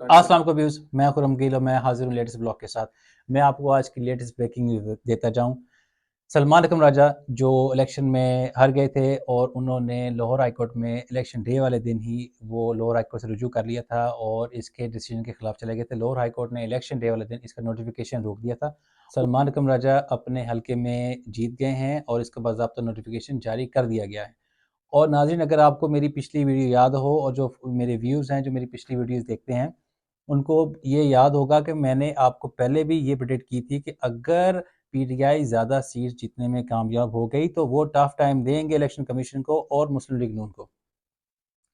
अस्सलाम वालेकुम व्यूज़, मैं खुरम गिल और मैं हाजिर हूँ लेटेस्ट ब्लॉग के साथ। मैं आपको आज की लेटेस्ट ब्रेकिंग न्यूज़ देता जाऊँ। सलमान अकरम राजा जो इलेक्शन में हार गए थे और उन्होंने लाहौर हाई कोर्ट में इलेक्शन डे वाले दिन ही वो लाहौर हाई कोर्ट से रुजू कर लिया था और इसके डिसीजन के खिलाफ चले गए थे। लाहौर हाई कोर्ट ने इलेक्शन डे वाले दिन इसका नोटिफिकेशन रोक दिया था। सलमान अकरम राजा अपने हल्के में जीत गए हैं और इसका बाज़ाब्ता नोटिफिकेशन जारी कर दिया गया है। और नाज़रीन, अगर आपको मेरी पिछली वीडियो याद हो और जो मेरे व्यूज़ हैं जो मेरी पिछली वीडियोज़ देखते हैं, उनको ये याद होगा कि मैंने आपको पहले भी ये प्रेडिक्ट की थी कि अगर पीटीआई ज़्यादा सीट जीतने में कामयाब हो गई तो वो टफ टाइम देंगे इलेक्शन कमीशन को और मुस्लिम लीग नून को।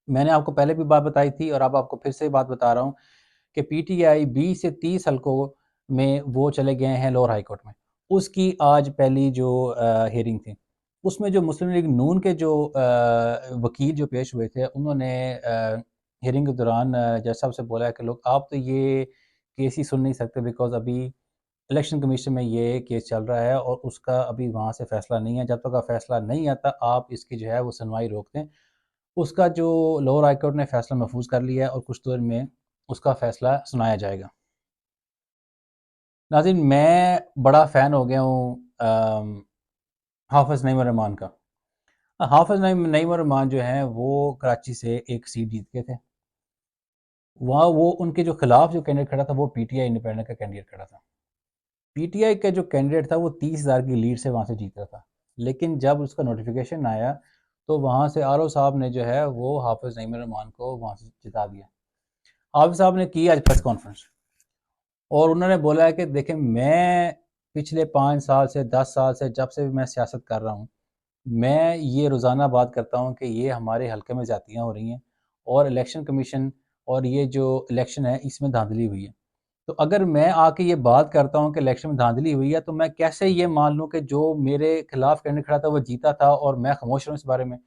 मैंने आपको पहले भी बात बताई थी और अब आपको फिर से बात बता रहा हूँ कि पीटीआई 20 से 30 हलकों में वो चले गए हैं लोअर हाई कोर्ट में। उसकी आज पहली जो हियरिंग थी, उसमें जो मुस्लिम लीग नून के जो वकील जो पेश हुए थे, उन्होंने हियरिंग के दौरान जज साहब से बोला है कि लोग आप तो ये केस ही सुन नहीं सकते बिकॉज़ अभी इलेक्शन कमीशन में ये केस चल रहा है और उसका अभी वहाँ से फ़ैसला नहीं है। जब तक का फ़ैसला नहीं आता आप इसकी जो है वो सुनवाई रोक दें। उसका जो लोअर हाई कोर्ट ने फ़ैसला महफूज कर लिया है और कुछ देर में उसका फ़ैसला सुनाया जाएगा। नाज़रीन, मैं बड़ा फ़ैन हो गया हूँ हाफ़िज़ नईम रहमान का। हाफ़िज़ नईम रहमान जो हैं वो कराची से एक सीट जीत गए थे। वहाँ वो उनके जो खिलाफ जो कैंडिडेट खड़ा था वो पीटीआई इंडिपेंडेंट का कैंडिडेट खड़ा था। पीटीआई का जो कैंडिडेट था वो 30,000 की लीड से वहाँ से जीत रहा था। लेकिन जब उसका नोटिफिकेशन आया तो वहाँ से आरओ साहब ने जो है वो हाफ़िज़ नईम रहमान को वहाँ से जिता दिया। हाफ़िज़ साहब ने की आज प्रेस कॉन्फ्रेंस और उन्होंने बोला है कि देखें, मैं पिछले 5 साल से 10 साल से जब से भी मैं सियासत कर रहा हूँ, मैं ये रोज़ाना बात करता हूँ कि ये हमारे हल्के में ज़्यादतियाँ हो रही हैं और इलेक्शन कमीशन और ये जो इलेक्शन है इसमें धांधली हुई है। तो अगर मैं आके ये बात करता हूँ कि इलेक्शन में धांधली हुई है तो मैं कैसे ये मान लूँ कि जो मेरे खिलाफ कैंडिडेट खड़ा था वो जीता था और मैं खामोश रहूँ इस बारे में।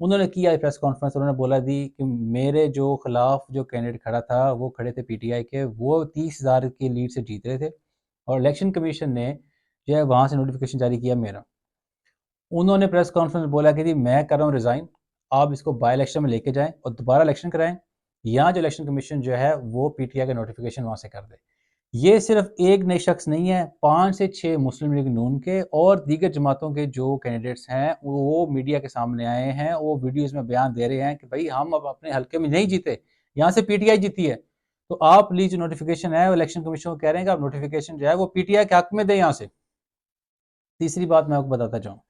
उन्होंने की आज प्रेस कॉन्फ्रेंस, उन्होंने बोला दी कि मेरे जो खिलाफ जो कैंडिडेट खड़ा था वो खड़े थे पीटीआई के, वो 30,000 की लीड से जीत रहे थे और इलेक्शन कमीशन ने जो है वहाँ से नोटिफिकेशन जारी किया मेरा। उन्होंने प्रेस कॉन्फ्रेंस में बोला कि जी मैं कर रहा हूँ रिज़ाइन, आप इसको बाई इलेक्शन में लेके जाएँ और दोबारा इलेक्शन कराएँ या जो इलेक्शन कमीशन जो है वो पीटीआई का नोटिफिकेशन वहाँ से कर दे। ये सिर्फ एक नए शख्स नहीं है, 5 से 6 मुस्लिम लीग नून के और दीगर जमातों के जो कैंडिडेट्स हैं वो मीडिया के सामने आए हैं। वो वीडियोज़ में बयान दे रहे हैं कि भई हम अब अपने हल्के में नहीं जीते, यहाँ से पीटीआई जीती है। तो आप प्लीज़ जो नोटिफिकेशन है वो इलेक्शन कमीशन को कह रहे हैं कि आप नोटिफिकेशन जो है वो पीटीआई के हक में दें यहाँ से। तीसरी बात मैं आपको बताता जाऊँ,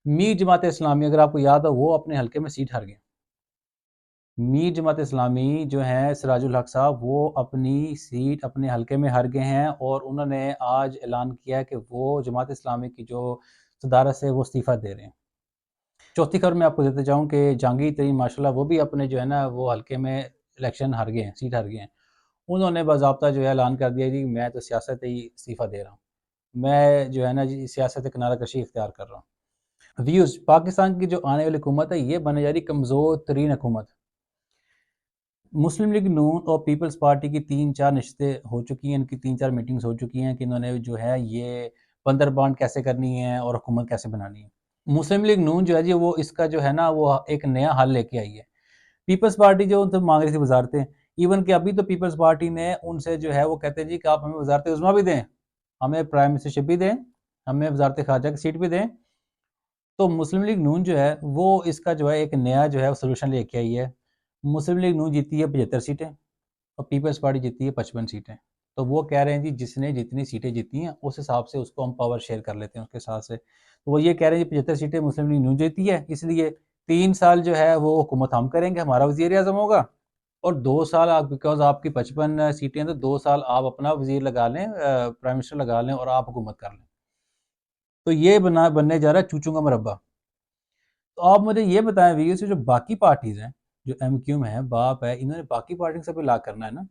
मीर जमात इस्लामी, अगर आपको याद हो, वो अपने हल्के में सीट हार गए। मीर जमात इस्लामी जो हैं सिराजुल हक साहब, वो अपनी सीट अपने हल्के में हार गए हैं और उन्होंने आज ऐलान किया है कि वो जमात इस्लामी की जो सदारत से वो इस्तीफ़ा दे रहे हैं। चौथी खबर मैं आपको देते जाऊँ कि जहांगीर तरीन माशाल्लाह वो भी अपने जो है ना वो हल्के में इलेक्शन हार गए हैं, सीट हार गए हैं। उन्होंने बाज़ाब्ता जो है ऐलान कर दिया जी मैं तो सियासत ही इस्तीफ़ा दे रहा हूँ। मैं जो है ना जी सियासत किनारा कशी इख्तियार कर रहा हूँ। व्यूज़, पाकिस्तान की जो आने वाली हुकूमत है ये बनने जा रही कमज़ोर तरीन हुकूमत। मुस्लिम लीग नून और पीपल्स पार्टी की 3-4 नशस्तें हो चुकी हैं, इनकी 3-4 मीटिंग्स हो चुकी हैं कि इन्होंने जो है ये बंदरबांट कैसे करनी है और हुकूमत कैसे बनानी है। मुस्लिम लीग नून जो है जी वो इसका जो है ना वो एक नया हल लेके आई है। पीपल्स पार्टी जो उनसे मांग रही थी वजारतें, इवन कि अभी तो पीपल्स पार्टी ने उनसे जो है वो कहते हैं जी कि आप हमें वजारत उज़्मा भी दें, हमें प्राइम मिनिस्टरशिप भी दें, हमें वजारत खारजा की सीट भी दें। तो मुस्लिम लीग नून जो है वो इसका जो है एक नया जो है वो सोल्यूशन लेके आई है। मुस्लिम लीग नून जीती है 75 सीटें और पीपल्स पार्टी जीती है 55 सीटें। तो वो कह रहे हैं जी जिसने जितनी सीटें जीती हैं उस हिसाब से उसको हम पावर शेयर कर लेते हैं उसके साथ से। तो वो ये कह रहे हैं जी 75 सीटें मुस्लिम लीग नून जीती है, इसलिए 3 साल जो है वो हुकूमत हम करेंगे, हमारा वज़ीर-ए-आज़म होगा और 2 साल आप बिकॉज़ आपकी 55 सीटें हैं तो 2 साल आप अपना वज़ीर लगा लें, प्राइम मिनिस्टर लगा लें और आप हुकूमत कर लें। तो ये बनने जा रहा है चूचू का मुरब्बा। तो आप मुझे ये बताएं वीओ से जो बाकी पार्टीज हैं, जो एमक्यूएम है, बाप है, इन्होंने बाकी पार्टी से भी ला करना है ना,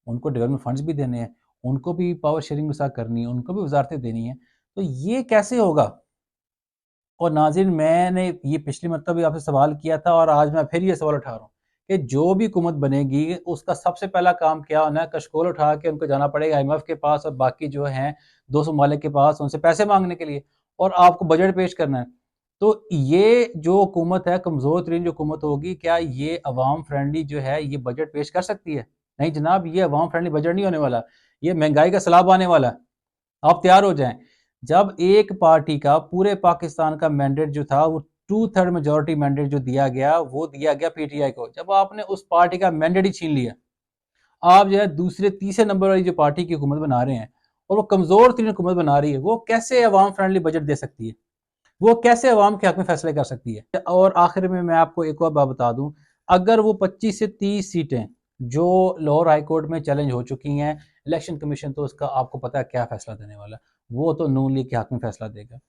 उनको डेवलपमेंट फंड्स भी देने हैं, उनको भी पावर शेयरिंग के साथ करनी है, उनको भी वजारतें देनी है, तो ये कैसे होगा? और नाज़रीन, मैंने ये पिछली मरतबा भी आपसे सवाल किया था और आज मैं फिर ये सवाल उठा रहा हूँ कि जो भी हुकूमत बनेगी उसका सबसे पहला काम क्या होना है? कशकोल उठा के उनको जाना पड़ेगा आईएमएफ के पास और बाकी जो हैं 200 ममालिक के पास उनसे पैसे मांगने के लिए और आपको बजट पेश करना है। तो ये जो हुकूमत है, कमज़ोर तरीन जो हुकूमत होगी, क्या ये अवाम फ्रेंडली जो है ये बजट पेश कर सकती है? नहीं जनाब, ये अवाम फ्रेंडली बजट नहीं होने वाला, ये महंगाई का सैलाब आने वाला है, आप तैयार हो जाएं। जब एक पार्टी का पूरे पाकिस्तान का मैंडेट जो था वो 2/3 मेजोरिटी मैंडेट जो दिया गया वो दिया गया पीटीआई को, जब आपने उस पार्टी का मैंडेट ही छीन लिया, आप जो है दूसरे तीसरे नंबर वाली जो पार्टी की हुकूमत बना रहे हैं और वो कमजोर तरीन हुकूमत बना रही है, वो कैसे अवाम फ्रेंडली बजट दे सकती है, वो कैसे अवाम के हक में फैसले कर सकती है। और आखिर में मैं आपको एक और बात बता दूं, अगर वो 25 से 30 सीटें जो लाहौर हाई कोर्ट में चैलेंज हो चुकी हैं, इलेक्शन कमीशन तो उसका आपको पता है क्या फैसला देने वाला, वो तो नून लीग के हक में फैसला देगा,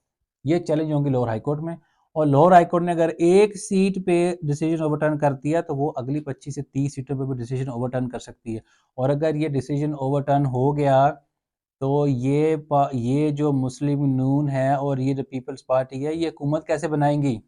ये चैलेंज होंगी लाहौर हाई कोर्ट में। और लाहौर हाई कोर्ट ने अगर एक सीट पे डिसीजन ओवरटर्न कर दिया तो वो अगली 25 से 30 सीटों पे भी डिसीजन ओवरटर्न कर सकती है। और अगर ये डिसीजन ओवरटर्न हो गया तो ये जो मुस्लिम नून है और ये जो पीपल्स पार्टी है ये हुकूमत कैसे बनाएंगी।